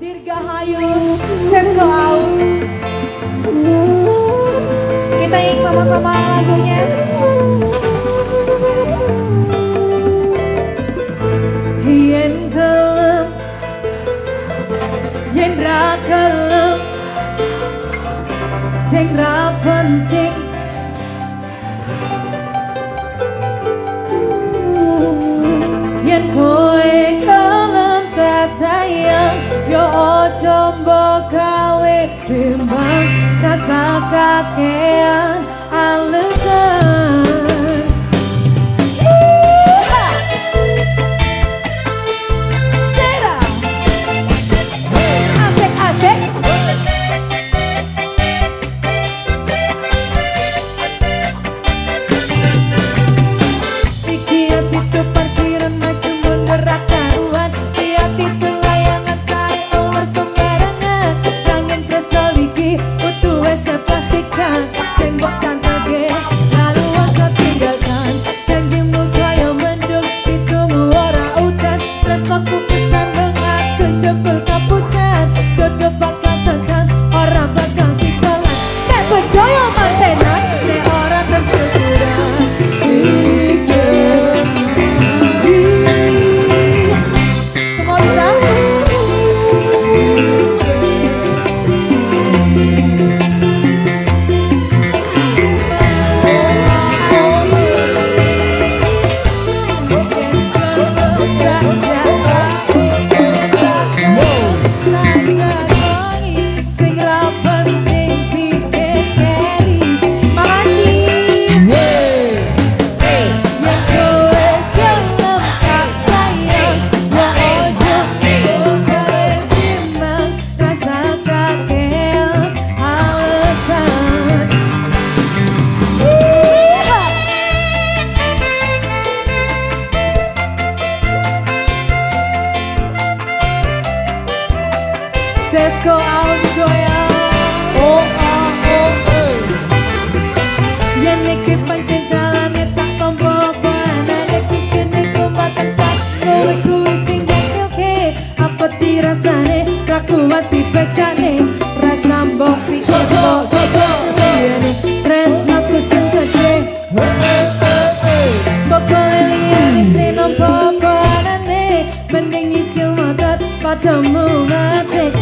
Dirgahayu, Sesko Out. Kita yang sama-sama lagunya. Yen kelem, yen ra kelem, sing ra penting. Yen kowe kelem tak sayang, yo ojo mbok gawe timbang rasa kakean alasan. Sesko Out goyang. Oh oh oh oh. Yen mikir pancintalane tak tompo panane kene kombatan sak kowe kuwi sing gak apa dirasane ra kuat dipecane rasa mbok pikir tresno ku sing gede bakal liyane sing nompo panane mending icil motot padamu ngate.